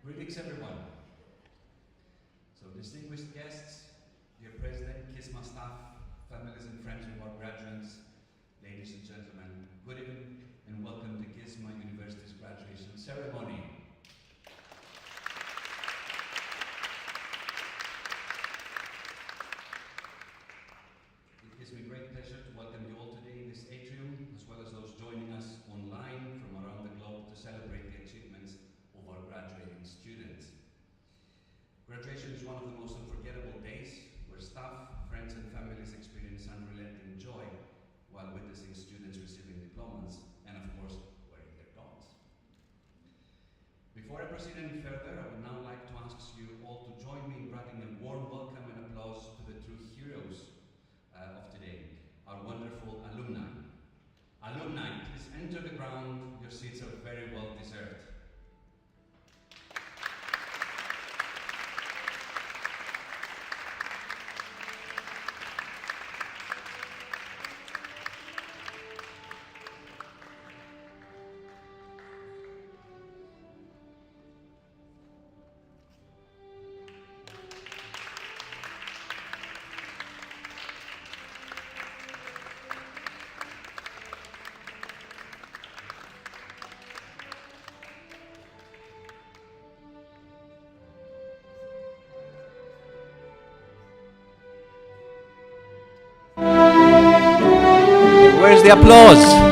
Greetings, everyone. So, distinguished guests, dear President, Gisma staff, families and friends of our graduates, ladies and gentlemen, good evening and welcome to Gisma University's graduation ceremony. It gives me great pleasure to welcome you all today in this atrium, as well as those joining us online from around the globe to celebrate the achievements of our graduating students. Graduation is one of the most unforgettable days where staff, friends and families experience unrelenting joy while witnessing students receiving diplomas and, of course, wearing their gowns. Before I proceed any further, I would now like to ask you all to join me in granting a warm welcome and applause to the true heroes of today, our wonderful alumni. Alumni, please enter the ground. Your seats are very well deserved. Where's the applause?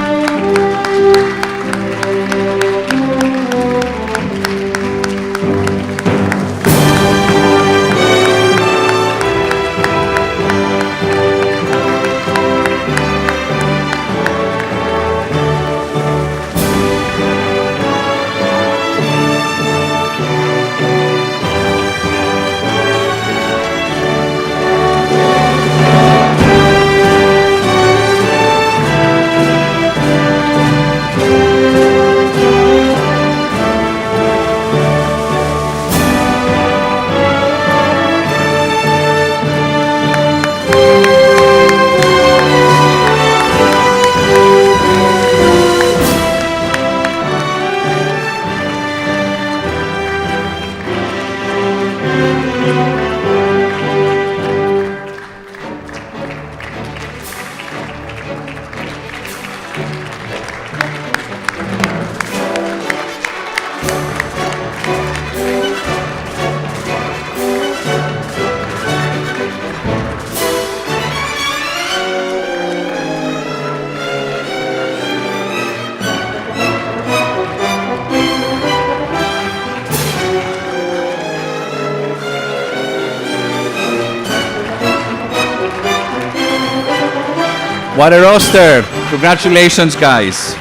What a roster! Congratulations, guys.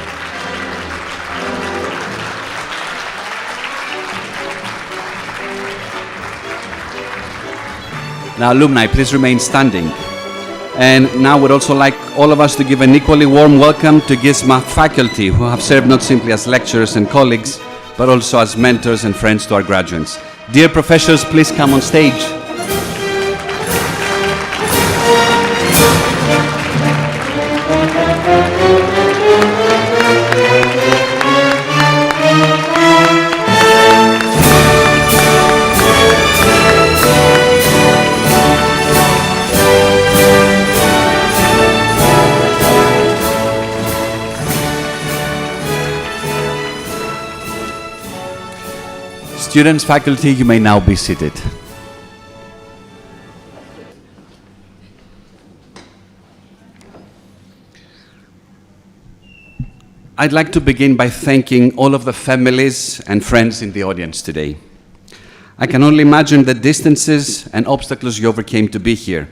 Now, alumni, please remain standing. And now we'd also like all of us to give an equally warm welcome to Gisma faculty, who have served not simply as lecturers and colleagues, but also as mentors and friends to our graduates. Dear professors, please come on stage. Students, faculty, you may now be seated. I'd like to begin by thanking all of the families and friends in the audience today. I can only imagine the distances and obstacles you overcame to be here.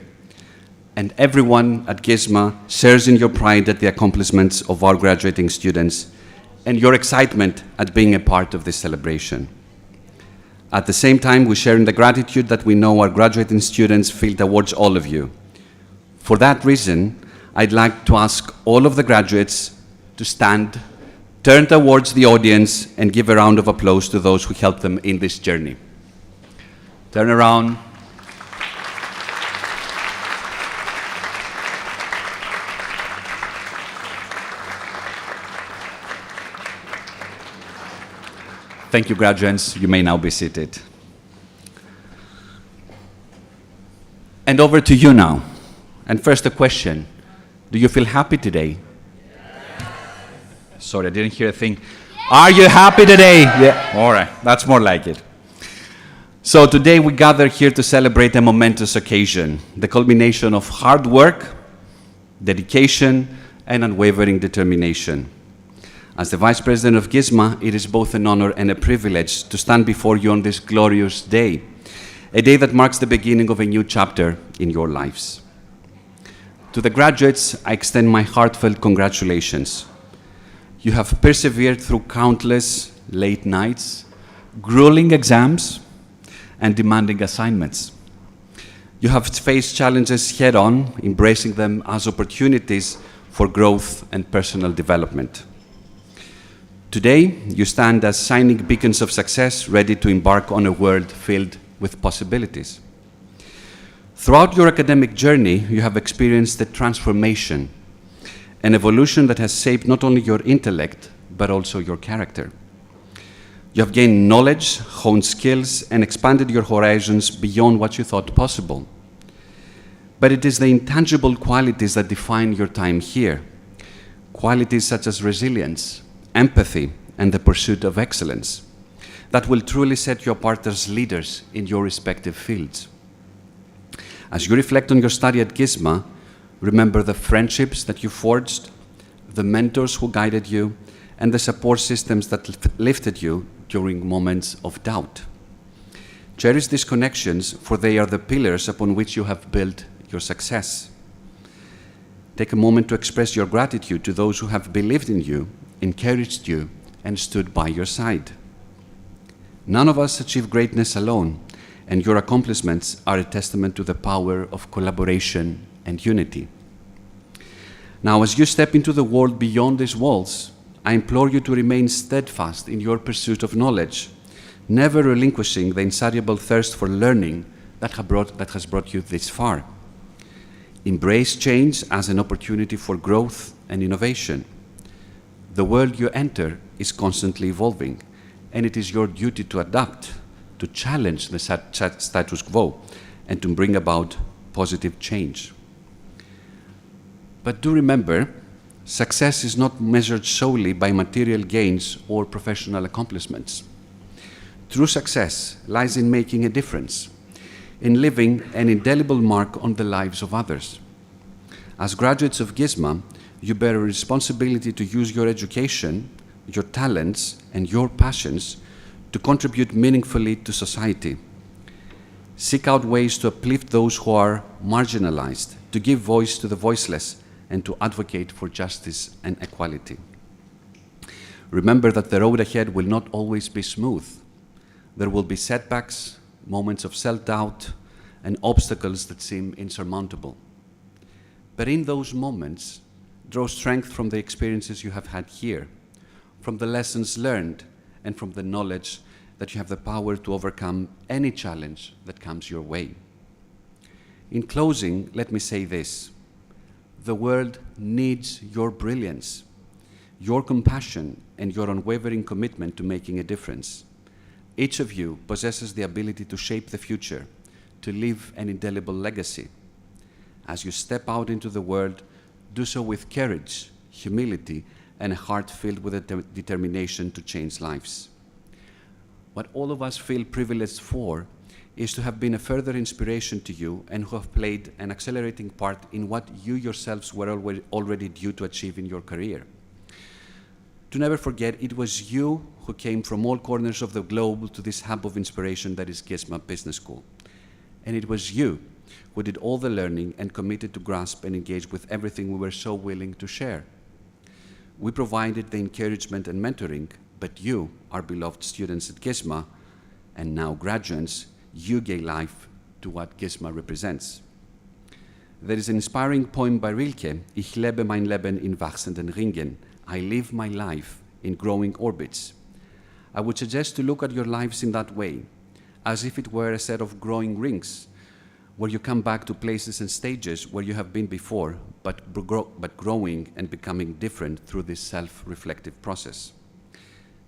And everyone at Gisma shares in your pride at the accomplishments of our graduating students and your excitement at being a part of this celebration. At the same time, we share in the gratitude that we know our graduating students feel towards all of you. For that reason, I'd like to ask all of the graduates to stand, turn towards the audience, and give a round of applause to those who helped them in this journey. Turn around. Thank you, graduates. You may now be seated. And over to you now. And first a question. Do you feel happy today? Sorry, I didn't hear a thing. Are you happy today? Yeah. All right, that's more like it. So today we gather here to celebrate a momentous occasion, the culmination of hard work, dedication, and unwavering determination. As the Vice President of Gisma, it is both an honor and a privilege to stand before you on this glorious day, a day that marks the beginning of a new chapter in your lives. To the graduates, I extend my heartfelt congratulations. You have persevered through countless late nights, grueling exams, and demanding assignments. You have faced challenges head-on, embracing them as opportunities for growth and personal development. Today, you stand as shining beacons of success, ready to embark on a world filled with possibilities. Throughout your academic journey, you have experienced a transformation, an evolution that has shaped not only your intellect, but also your character. You have gained knowledge, honed skills, and expanded your horizons beyond what you thought possible. But it is the intangible qualities that define your time here, qualities such as resilience, empathy, and the pursuit of excellence, that will truly set you apart as leaders in your respective fields. As you reflect on your study at Gisma, remember the friendships that you forged, the mentors who guided you, and the support systems that lifted you during moments of doubt. Cherish these connections, for they are the pillars upon which you have built your success. Take a moment to express your gratitude to those who have believed in you, encouraged you, and stood by your side. None of us achieve greatness alone, and your accomplishments are a testament to the power of collaboration and unity. Now, as you step into the world beyond these walls, I implore you to remain steadfast in your pursuit of knowledge, never relinquishing the insatiable thirst for learning that has brought you this far. Embrace change as an opportunity for growth and innovation. The world you enter is constantly evolving, and it is your duty to adapt, to challenge the status quo, and to bring about positive change. But do remember, success is not measured solely by material gains or professional accomplishments. True success lies in making a difference, in leaving an indelible mark on the lives of others. As graduates of Gisma, you bear a responsibility to use your education, your talents, and your passions to contribute meaningfully to society. Seek out ways to uplift those who are marginalized, to give voice to the voiceless, and to advocate for justice and equality. Remember that the road ahead will not always be smooth. There will be setbacks, moments of self-doubt, and obstacles that seem insurmountable. But in those moments, draw strength from the experiences you have had here, from the lessons learned, and from the knowledge that you have the power to overcome any challenge that comes your way. In closing, let me say this. The world needs your brilliance, your compassion, and your unwavering commitment to making a difference. Each of you possesses the ability to shape the future, to leave an indelible legacy. As you step out into the world, do so with courage, humility, and a heart filled with a determination to change lives. What all of us feel privileged for is to have been a further inspiration to you and who have played an accelerating part in what you yourselves were already due to achieve in your career. To never forget, it was you who came from all corners of the globe to this hub of inspiration that is Gisma Business School. And it was you who did all the learning and committed to grasp and engage with everything we were so willing to share. We provided the encouragement and mentoring, but you, our beloved students at Gisma, and now graduates, you gave life to what Gisma represents. There is an inspiring poem by Rilke, Ich lebe mein Leben in wachsenden Ringen, I live my life in growing orbits. I would suggest to look at your lives in that way, as if it were a set of growing rings, where you come back to places and stages where you have been before, but growing and becoming different through this self-reflective process.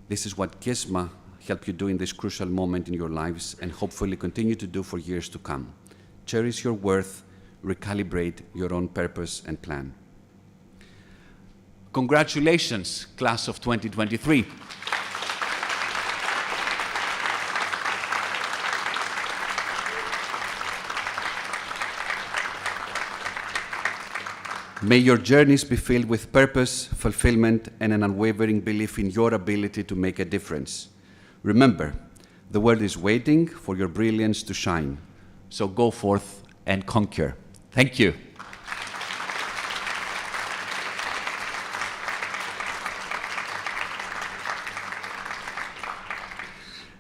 This is what Gisma help you do in this crucial moment in your lives and hopefully continue to do for years to come. Cherish your worth, recalibrate your own purpose and plan. Congratulations, class of 2023. May your journeys be filled with purpose, fulfillment, and an unwavering belief in your ability to make a difference. Remember, the world is waiting for your brilliance to shine. So go forth and conquer. Thank you.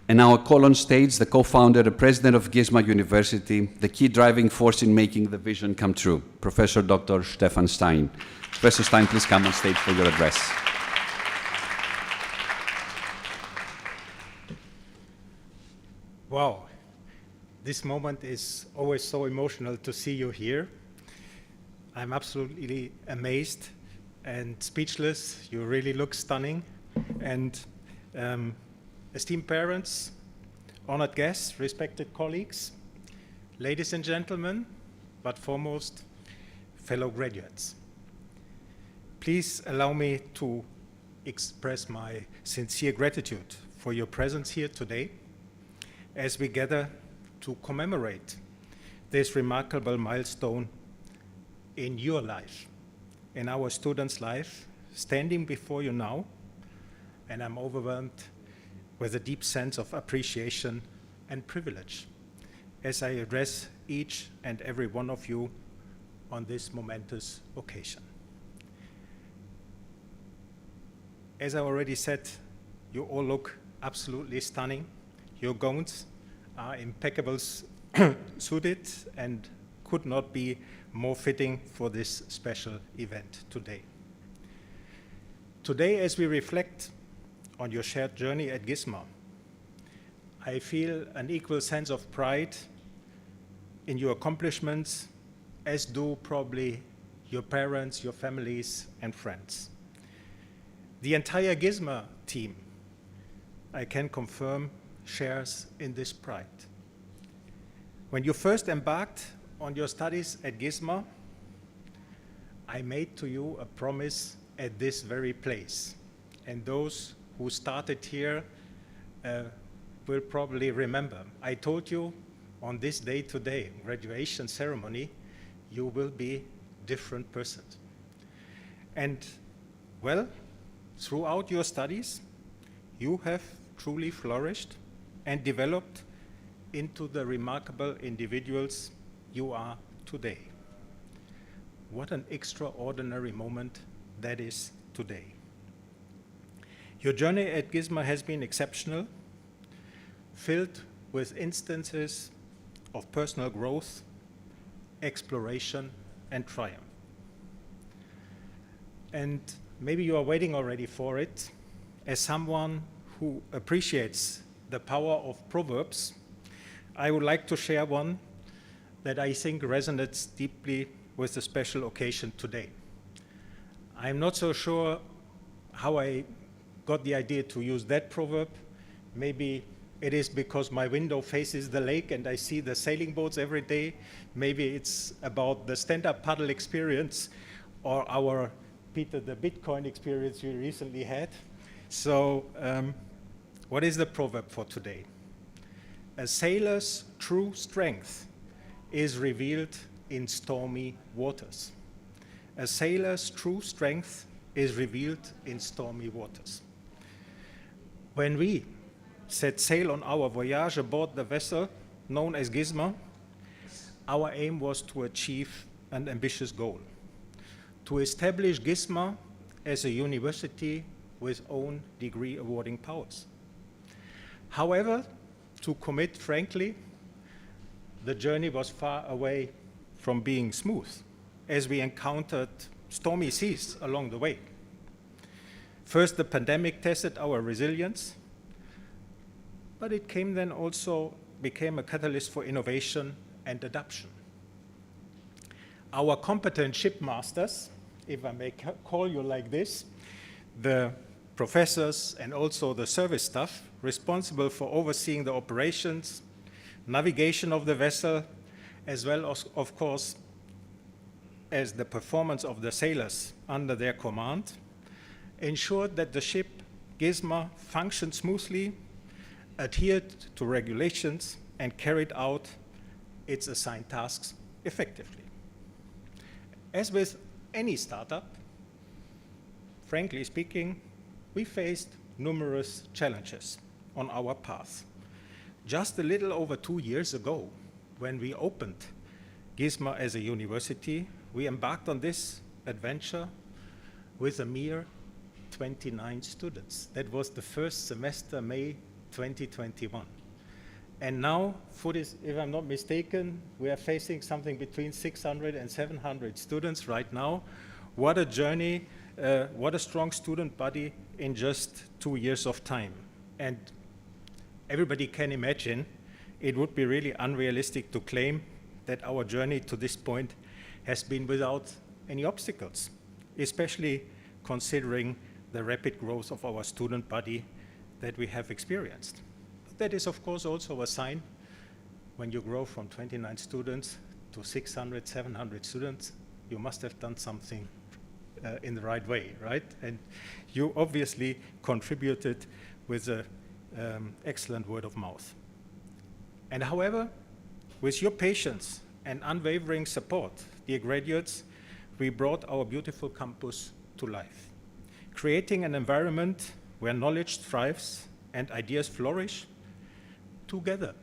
And now I call on stage the co-founder and president of Gisma University, the key driving force in making the vision come true, Professor Dr. Stefan Stein. Professor Stein, please come on stage for your address. Wow, this moment is always so emotional to see you here. I'm absolutely amazed and speechless. You really look stunning. And esteemed parents, honored guests, respected colleagues, ladies and gentlemen, but foremost, fellow graduates. Please allow me to express my sincere gratitude for your presence here today as we gather to commemorate this remarkable milestone in your life, in our students' life, standing before you now, and I'm overwhelmed with a deep sense of appreciation and privilege as I address each and every one of you on this momentous occasion. As I already said, you all look absolutely stunning. Your gowns are impeccably suited and could not be more fitting for this special event today. Today, as we reflect on your shared journey at Gisma, I feel an equal sense of pride in your accomplishments, as do probably your parents, your families, and friends. The entire Gisma team, I can confirm, shares in this pride. When you first embarked on your studies at Gisma, I made to you a promise at this very place, and those who started here will probably remember. I told you on this day today, graduation ceremony, you will be different persons. And well, throughout your studies, you have truly flourished and developed into the remarkable individuals you are today. What an extraordinary moment that is today. Your journey at Gisma has been exceptional, filled with instances of personal growth, exploration, and triumph. And maybe you are waiting already for it. As someone who appreciates the power of proverbs, I would like to share one that I think resonates deeply with the special occasion today. I'm not so sure how I got the idea to use that proverb. Maybe it is because my window faces the lake and I see the sailing boats every day. Maybe it's about the stand-up paddle experience or our Peter the Bitcoin experience we recently had. So what is the proverb for today? A sailor's true strength is revealed in stormy waters. A sailor's true strength is revealed in stormy waters. When we set sail on our voyage aboard the vessel known as Gisma, our aim was to achieve an ambitious goal: to establish Gisma as a university with own degree awarding powers. However, to commit frankly, the journey was far away from being smooth, as we encountered stormy seas along the way. First, the pandemic tested our resilience, but it then also became a catalyst for innovation and adaptation. Our competent shipmasters, if I may call you like this, the professors, and also the service staff responsible for overseeing the operations, navigation of the vessel, as well as, of course, as the performance of the sailors under their command, ensured that the ship Gisma functioned smoothly, adhered to regulations, and carried out its assigned tasks effectively. As with any startup, frankly speaking, we faced numerous challenges on our path. Just a little over 2 years ago, when we opened Gisma as a university, we embarked on this adventure with a mere 29 students. That was the first semester, May 2021. And now, if I'm not mistaken, we are facing something between 600 and 700 students right now. What a journey, what a strong student body in just 2 years of time. And everybody can imagine it would be really unrealistic to claim that our journey to this point has been without any obstacles, especially considering the rapid growth of our student body that we have experienced. But that is, of course, also a sign when you grow from 29 students to 600, 700 students, you must have done something in the right way, right? And you obviously contributed with an excellent word of mouth. And however, with your patience and unwavering support, dear graduates, we brought our beautiful campus to life, creating an environment where knowledge thrives and ideas flourish together.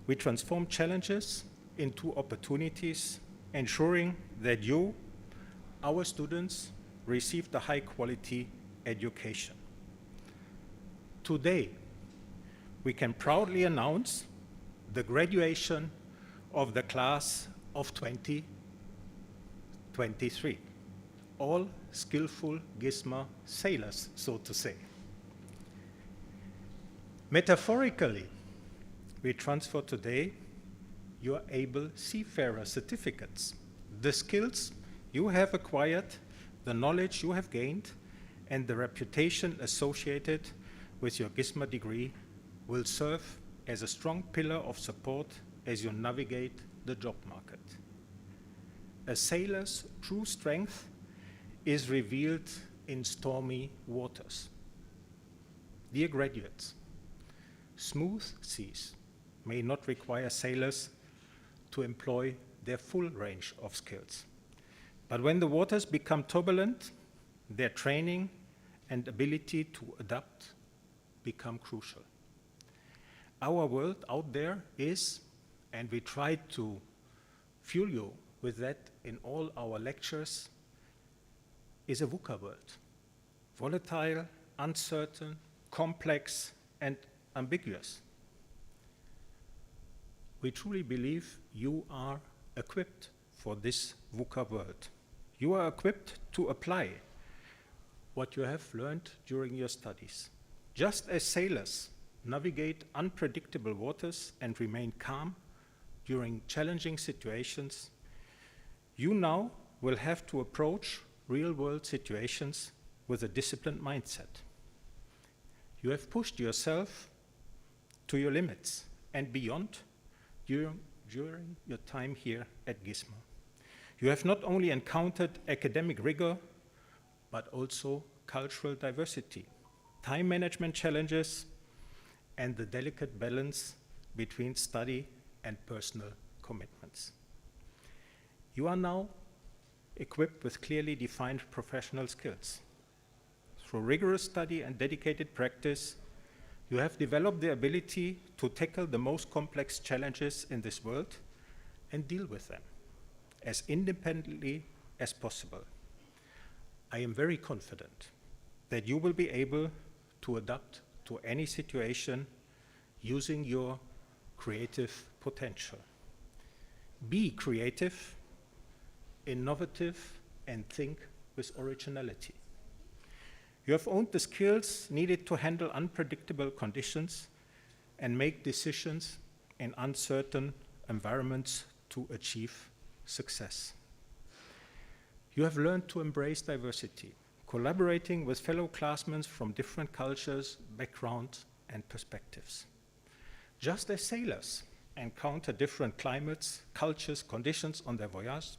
We transform challenges into opportunities, ensuring that you, our students, receive the high-quality education. Today, we can proudly announce the graduation of the class of 2023. All skillful Gisma sailors, so to say. Metaphorically, we transfer today your able seafarer certificates, the skills you have acquired, the knowledge you have gained, and the reputation associated with your Gisma degree will serve as a strong pillar of support as you navigate the job market. A sailor's true strength is revealed in stormy waters. Dear graduates, smooth seas may not require sailors to employ their full range of skills. But when the waters become turbulent, their training and ability to adapt become crucial. Our world out there is, and we try to fuel you with that in all our lectures, is a VUCA world. Volatile, uncertain, complex, and ambiguous. We truly believe you are equipped for this VUCA world. You are equipped to apply what you have learned during your studies. Just as sailors navigate unpredictable waters and remain calm during challenging situations, you now will have to approach real-world situations with a disciplined mindset. You have pushed yourself to your limits and beyond during your time here at Gisma. You have not only encountered academic rigor, but also cultural diversity, time management challenges, and the delicate balance between study and personal commitments. You are now equipped with clearly defined professional skills. Through rigorous study and dedicated practice, you have developed the ability to tackle the most complex challenges in this world and deal with them as independently as possible. I am very confident that you will be able to adapt to any situation using your creative potential. Be creative, innovative, and think with originality. You have owned the skills needed to handle unpredictable conditions and make decisions in uncertain environments to achieve success. You have learned to embrace diversity, collaborating with fellow classmates from different cultures, backgrounds, and perspectives. Just as sailors encounter different climates, cultures, conditions on their voyage,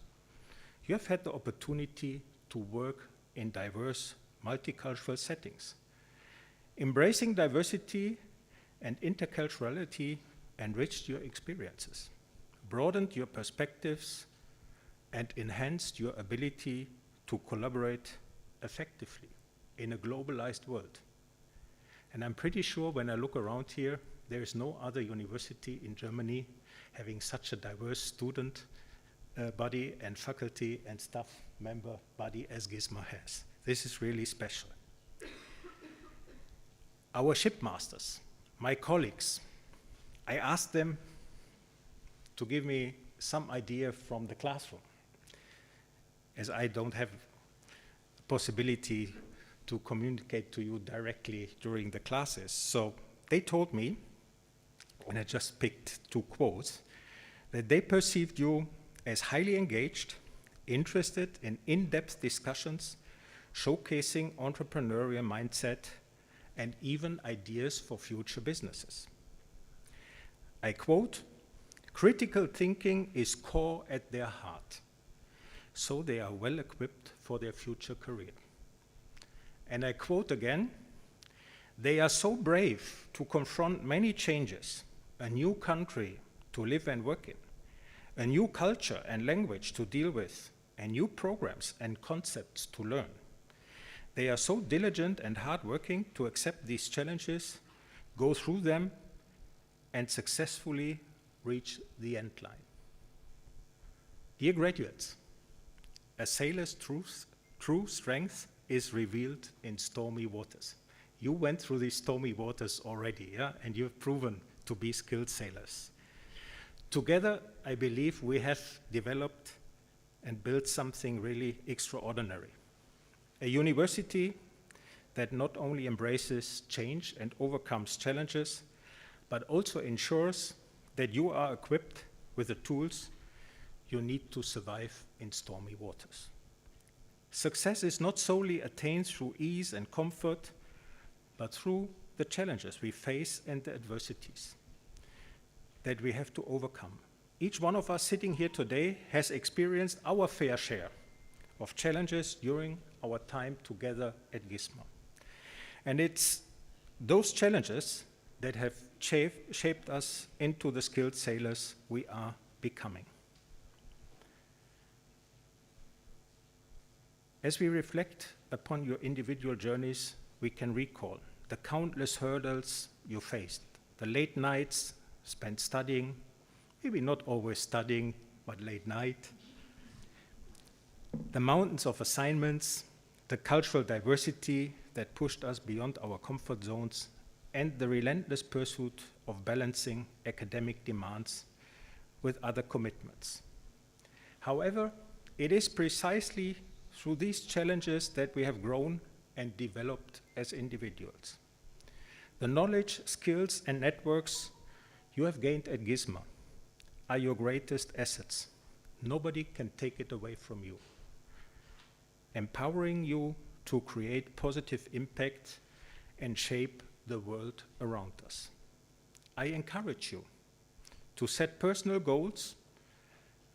you have had the opportunity to work in diverse multicultural settings. Embracing diversity and interculturality enriched your experiences, broadened your perspectives, and enhanced your ability to collaborate effectively in a globalized world. And I'm pretty sure when I look around here, there is no other university in Germany having such a diverse student body and faculty and staff member body as Gisma has. This is really special. Our shipmasters, my colleagues, I asked them to give me some idea from the classroom, as I don't have the possibility to communicate to you directly during the classes. So they told me, and I just picked 2 quotes, that they perceived you as highly engaged, interested in in-depth discussions, showcasing entrepreneurial mindset, and even ideas for future businesses. I quote, "Critical thinking is core at their heart, so they are well equipped for their future career." And I quote again, "They are so brave to confront many changes, a new country to live and work in, a new culture and language to deal with, and new programs and concepts to learn. They are so diligent and hardworking to accept these challenges, go through them, and successfully reach the end line." Dear graduates, a sailor's true strength is revealed in stormy waters. You went through these stormy waters already, yeah? And you've proven to be skilled sailors. Together, I believe we have developed and built something really extraordinary. A university that not only embraces change and overcomes challenges, but also ensures that you are equipped with the tools you need to survive in stormy waters. Success is not solely attained through ease and comfort, but through the challenges we face and the adversities that we have to overcome. Each one of us sitting here today has experienced our fair share of challenges during our time together at Gisma. And it's those challenges that have shaped us into the skilled sailors we are becoming. As we reflect upon your individual journeys, we can recall the countless hurdles you faced, the late nights spent studying, maybe not always studying, but late night, the mountains of assignments, the cultural diversity that pushed us beyond our comfort zones, and the relentless pursuit of balancing academic demands with other commitments. However, it is precisely through these challenges that we have grown and developed as individuals. The knowledge, skills, and networks you have gained at Gisma are your greatest assets. Nobody can take it away from you, empowering you to create positive impact and shape the world around us. I encourage you to set personal goals,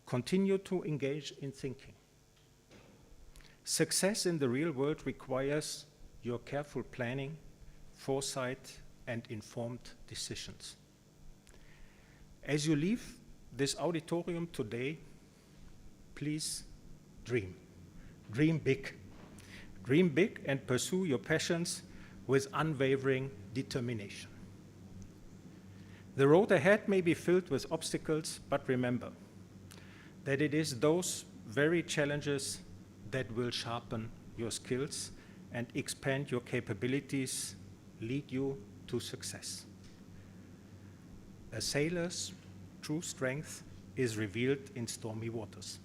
continue to engage in thinking. Success in the real world requires your careful planning, foresight, and informed decisions. As you leave this auditorium today, please dream. Dream big. Dream big and pursue your passions with unwavering determination. The road ahead may be filled with obstacles, but remember that it is those very challenges that will sharpen your skills and expand your capabilities, lead you to success. A sailor's true strength is revealed in stormy waters.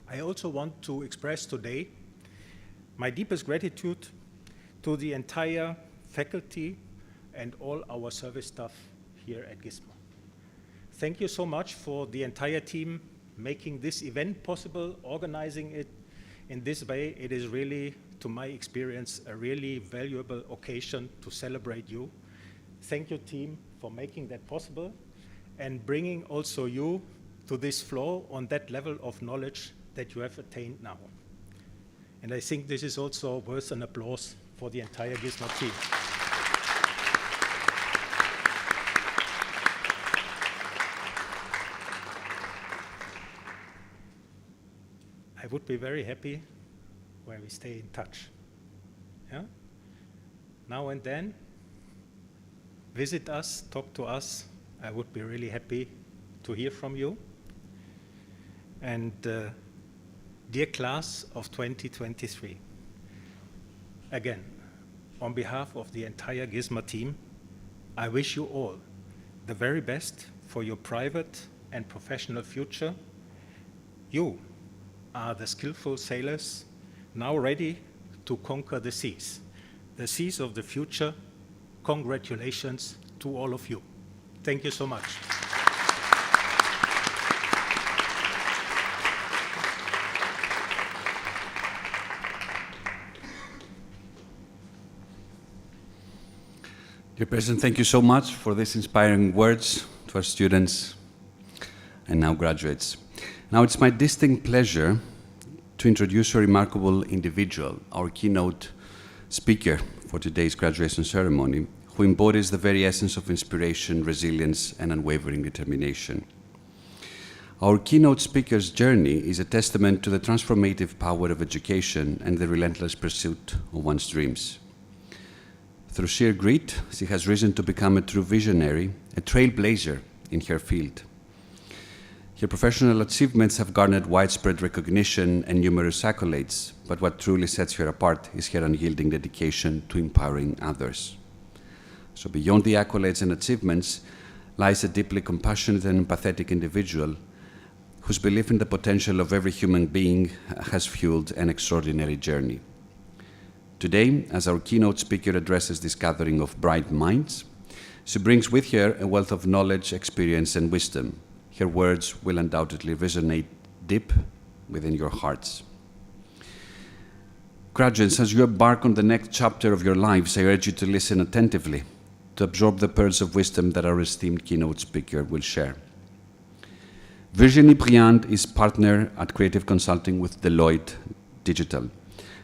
I also want to express today my deepest gratitude to the entire faculty and all our service staff here at Gisma. Thank you so much for the entire team making this event possible, organizing it In this way, it is really, to my experience, a really valuable occasion to celebrate you. Thank you, team, for making that possible and bringing also you to this floor on that level of knowledge that you have attained now. And I think this is also worth an applause for the entire Gisma team. I would be very happy when we stay in touch. Yeah? Now and then, visit us, talk to us. I would be really happy to hear from you. And dear class of 2023, again, on behalf of the entire Gisma team, I wish you all the very best for your private and professional future. You are the skillful sailors now ready to conquer the seas of the future. Congratulations to all of you. Thank you so much. Dear President, thank you so much for these inspiring words to our students and now graduates. Now it's my distinct pleasure to introduce a remarkable individual, our keynote speaker for today's graduation ceremony, who embodies the very essence of inspiration, resilience, and unwavering determination. Our keynote speaker's journey is a testament to the transformative power of education and the relentless pursuit of one's dreams. Through sheer grit, she has risen to become a true visionary, a trailblazer in her field. Her professional achievements have garnered widespread recognition and numerous accolades, but what truly sets her apart is her unyielding dedication to empowering others. So beyond the accolades and achievements lies a deeply compassionate and empathetic individual whose belief in the potential of every human being has fueled an extraordinary journey. Today, as our keynote speaker addresses this gathering of bright minds, she brings with her a wealth of knowledge, experience, and wisdom. Her words will undoubtedly resonate deep within your hearts. Graduates, as you embark on the next chapter of your lives, I urge you to listen attentively, to absorb the pearls of wisdom that our esteemed keynote speaker will share. Virginie Briand is partner at Creative Consulting with Deloitte Digital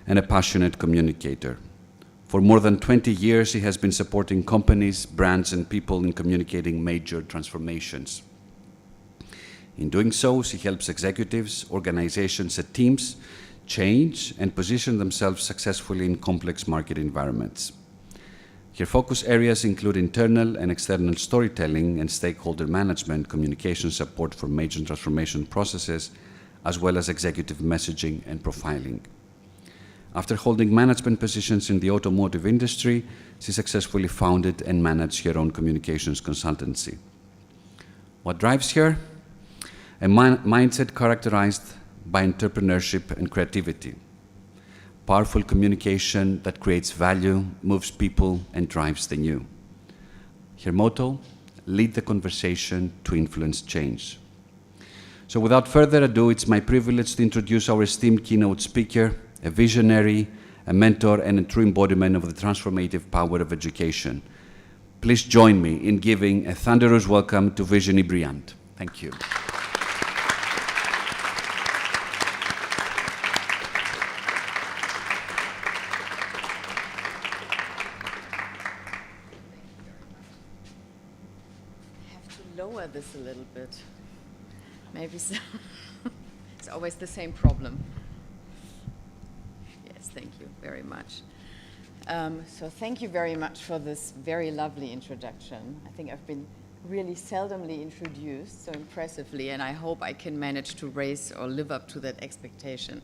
and a passionate communicator. For more than 20 years, she has been supporting companies, brands, and people in communicating major transformations. In doing so, she helps executives, organizations, and teams change and position themselves successfully in complex market environments. Her focus areas include internal and external storytelling and stakeholder management, communication support for major transformation processes, as well as executive messaging and profiling. After holding management positions in the automotive industry, she successfully founded and managed her own communications consultancy. What drives her? A mindset characterized by entrepreneurship and creativity. Powerful communication that creates value, moves people, and drives the new. Her motto, lead the conversation to influence change. So without further ado, it's my privilege to introduce our esteemed keynote speaker, a visionary, a mentor, and a true embodiment of the transformative power of education. Please join me in giving a thunderous welcome to Virginie Briand. Thank you. Lower this a little bit. Maybe so. It's always the same problem. Yes, thank you very much. So thank you very much for this very lovely introduction. I think I've been really seldomly introduced so impressively, and I hope I can manage to raise or live up to that expectation.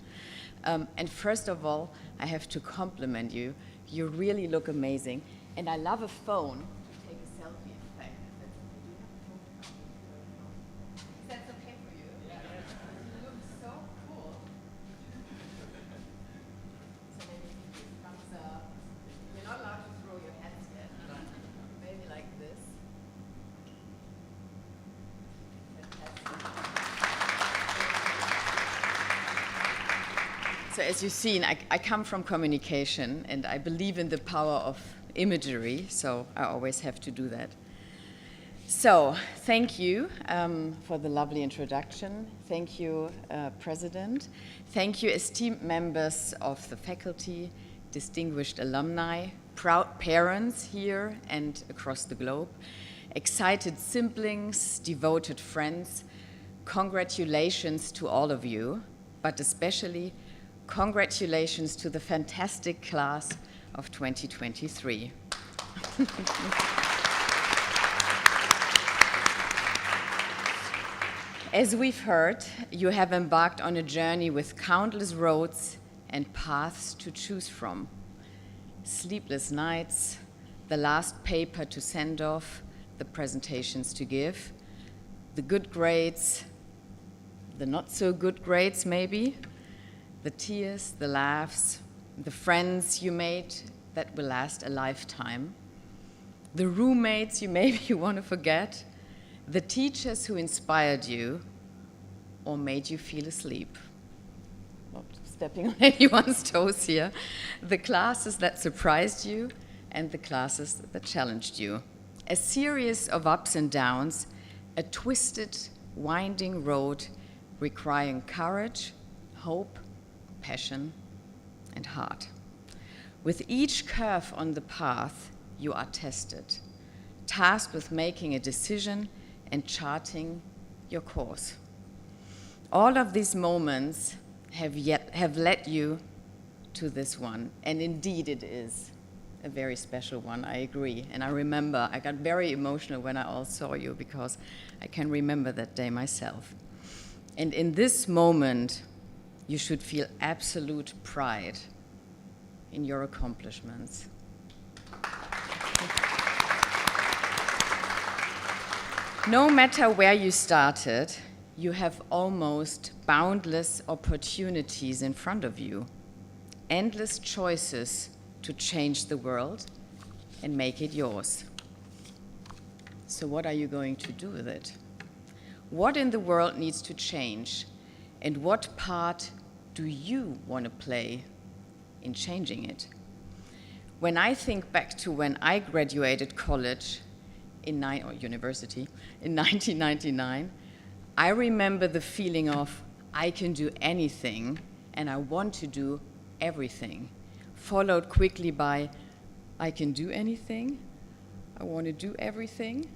And first of all, I have to compliment you. You really look amazing. And I love a phone. So So as you've seen, I come from communication, and I believe in the power of imagery, so I always have to do that. So thank you for the lovely introduction. Thank you, President. Thank you, esteemed members of the faculty, distinguished alumni, proud parents here and across the globe, excited siblings, devoted friends. Congratulations to all of you, but especially congratulations to the fantastic class of 2023. As we've heard, you have embarked on a journey with countless roads and paths to choose from. Sleepless nights, the last paper to send off, the presentations to give, the good grades, the not so good grades maybe, the tears, the laughs, the friends you made that will last a lifetime, the roommates you maybe want to forget, the teachers who inspired you or made you feel asleep. Not stepping on anyone's toes here. The classes that surprised you and the classes that challenged you. A series of ups and downs, a twisted, winding road requiring courage, hope, passion, and heart. With each curve on the path, you are tested, tasked with making a decision and charting your course. All of these moments have led you to this one, and indeed it is a very special one, I agree. And I remember, I got very emotional when I all saw you because I can remember that day myself. And in this moment, you should feel absolute pride in your accomplishments. No matter where you started, you have almost boundless opportunities in front of you, endless choices to change the world and make it yours. So what are you going to do with it? What in the world needs to change, and what part do you want to play in changing it? When I think back to when I graduated college or university in 1999, I remember the feeling of I can do anything and I want to do everything, followed quickly by I can do anything, I want to do everything.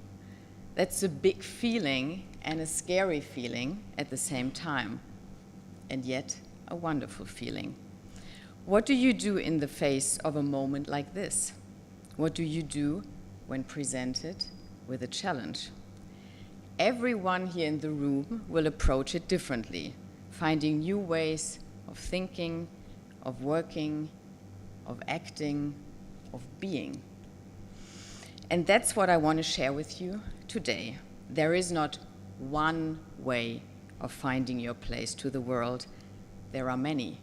That's a big feeling and a scary feeling at the same time, and yet a wonderful feeling. What do you do in the face of a moment like this? What do you do when presented with a challenge? Everyone here in the room will approach it differently, finding new ways of thinking, of working, of acting, of being. And that's what I want to share with you today. There is not one way of finding your place to the world. There are many.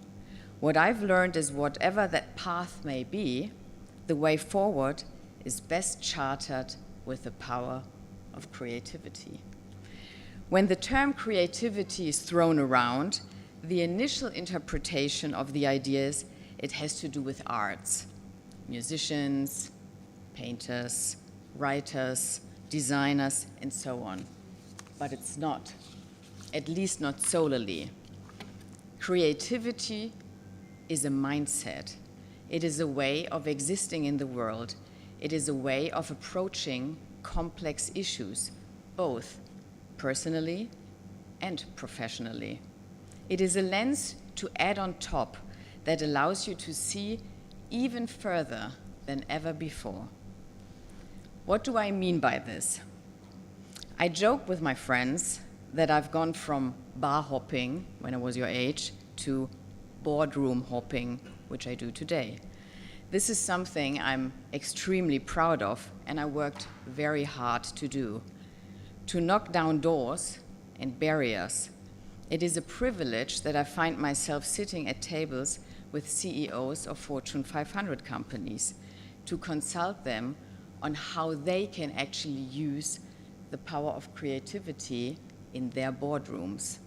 What I've learned is whatever that path may be, the way forward is best chartered with the power of creativity. When the term creativity is thrown around, the initial interpretation of the idea is it has to do with arts, musicians, painters, writers, designers, and so on. But it's not, at least not solely. Creativity is a mindset. It is a way of existing in the world. It is a way of approaching complex issues, both personally and professionally. It is a lens to add on top that allows you to see even further than ever before. What do I mean by this? I joke with my friends that I've gone from bar hopping when I was your age to boardroom hopping, which I do today. This is something I'm extremely proud of, and I worked very hard to do. To knock down doors and barriers. It is a privilege that I find myself sitting at tables with CEOs of Fortune 500 companies to consult them on how they can actually use the power of creativity in their boardrooms.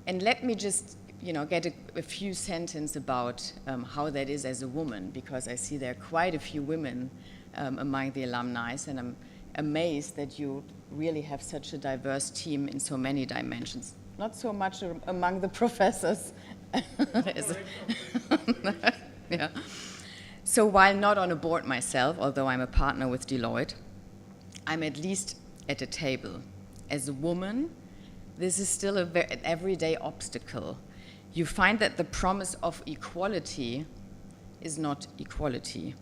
And let me just get a few sentences about how that is as a woman, because I see there are quite a few women among the alumni, and I'm amazed that you really have such a diverse team in so many dimensions. Not so much among the professors. Yeah. So while not on a board myself, although I'm a partner with Deloitte, I'm at least at a table. As a woman, this is still an everyday obstacle. You find that the promise of equality is not equality.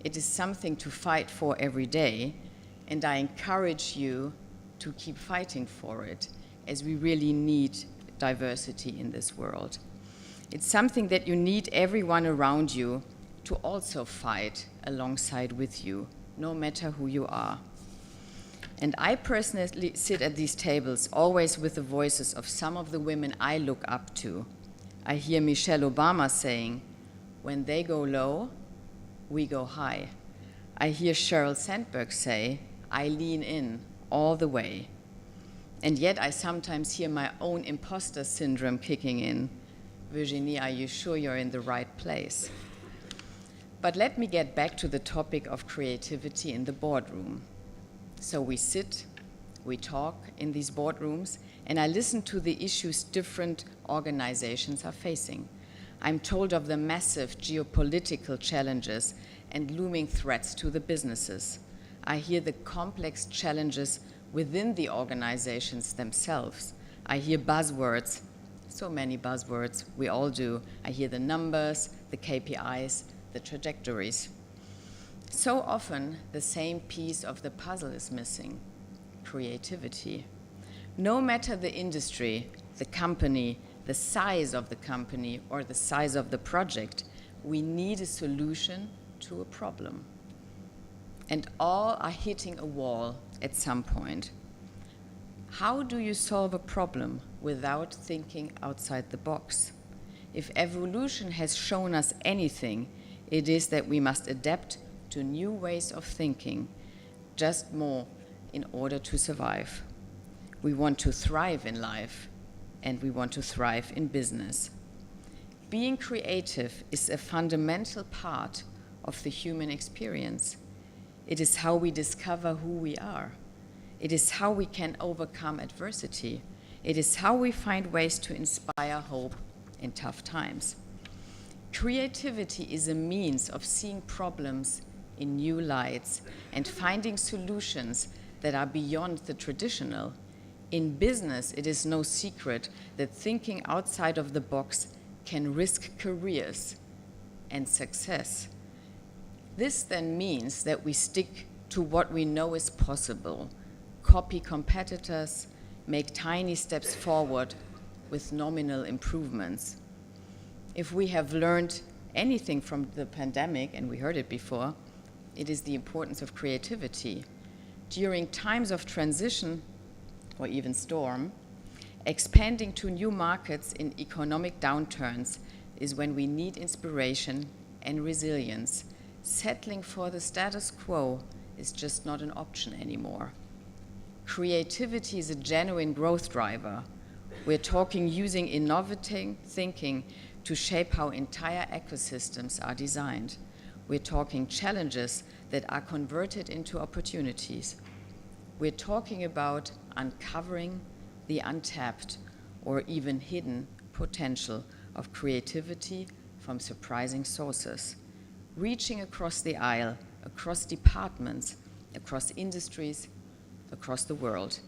It is something to fight for every day, and I encourage you to keep fighting for it, as we really need diversity in this world. It's something that you need everyone around you to also fight alongside with you, no matter who you are. And I personally sit at these tables always with the voices of some of the women I look up to. I hear Michelle Obama saying, "When they go low, we go high." I hear Sheryl Sandberg say, "I lean in all the way." And yet I sometimes hear my own imposter syndrome kicking in. Virginie, are you sure you're in the right place? But let me get back to the topic of creativity in the boardroom. So we sit, we talk in these boardrooms, and I listen to the issues different organizations are facing. I'm told of the massive geopolitical challenges and looming threats to the businesses. I hear the complex challenges within the organizations themselves. I hear buzzwords, so many buzzwords, we all do. I hear the numbers, the KPIs, the trajectories. So often, the same piece of the puzzle is missing: creativity. No matter the industry, the company, the size of the company, or the size of the project, we need a solution to a problem. And all are hitting a wall at some point. How do you solve a problem without thinking outside the box? If evolution has shown us anything, it is that we must adapt to new ways of thinking, just more in order to survive. We want to thrive in life, and we want to thrive in business. Being creative is a fundamental part of the human experience. It is how we discover who we are. It is how we can overcome adversity. It is how we find ways to inspire hope in tough times. Creativity is a means of seeing problems in new lights and finding solutions that are beyond the traditional. In business, it is no secret that thinking outside of the box can risk careers and success. This then means that we stick to what we know is possible, copy competitors, make tiny steps forward with nominal improvements. If we have learned anything from the pandemic, and we heard it before, it is the importance of creativity. During times of transition, or even storm, expanding to new markets in economic downturns is when we need inspiration and resilience. Settling for the status quo is just not an option anymore. Creativity is a genuine growth driver. We're talking using innovative thinking to shape how entire ecosystems are designed. We're talking challenges that are converted into opportunities. We're talking about uncovering the untapped or even hidden potential of creativity from surprising sources, reaching across the aisle, across departments, across industries, across the world.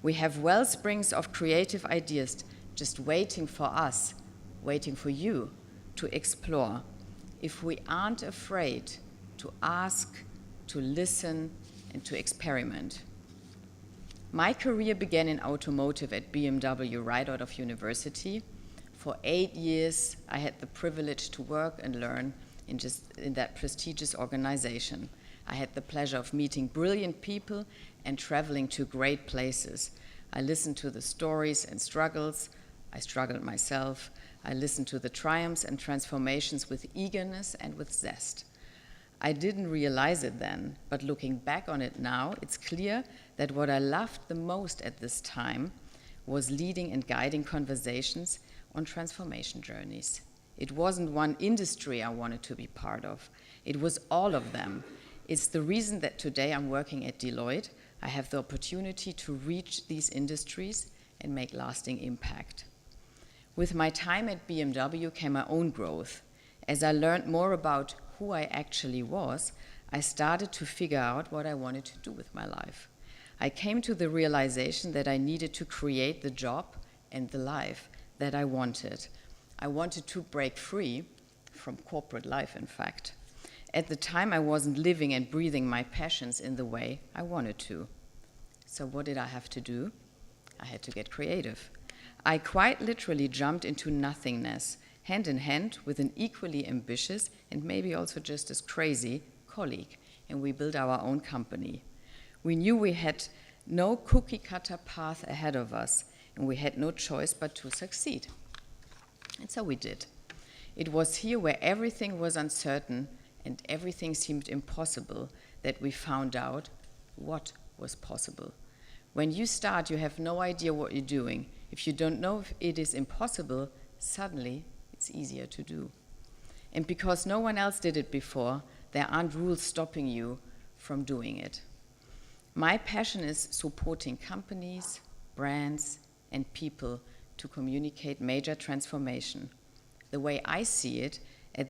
We have wellsprings of creative ideas just waiting for us, waiting for you to explore, if we aren't afraid to ask, to listen, and to experiment. My career began in automotive at BMW right out of university. For 8 years, I had the privilege to work and learn in that prestigious organization. I had the pleasure of meeting brilliant people and traveling to great places. I listened to the stories and struggles. I struggled myself. I listened to the triumphs and transformations with eagerness and with zest. I didn't realize it then, but looking back on it now, it's clear that what I loved the most at this time was leading and guiding conversations on transformation journeys. It wasn't one industry I wanted to be part of. It was all of them. It's the reason that today I'm working at Deloitte. I have the opportunity to reach these industries and make lasting impact. With my time at BMW came my own growth. As I learned more about who I actually was, I started to figure out what I wanted to do with my life. I came to the realization that I needed to create the job and the life that I wanted. I wanted to break free from corporate life, in fact. At the time, I wasn't living and breathing my passions in the way I wanted to. So what did I have to do? I had to get creative. I quite literally jumped into nothingness, hand in hand with an equally ambitious and maybe also just as crazy colleague, and we built our own company. We knew we had no cookie-cutter path ahead of us, and we had no choice but to succeed. And so we did. It was here where everything was uncertain and everything seemed impossible that we found out what was possible. When you start, you have no idea what you're doing. If you don't know if it is impossible, suddenly it's easier to do. And because no one else did it before, there aren't rules stopping you from doing it. My passion is supporting companies, brands, and people to communicate major transformation. The way I see it,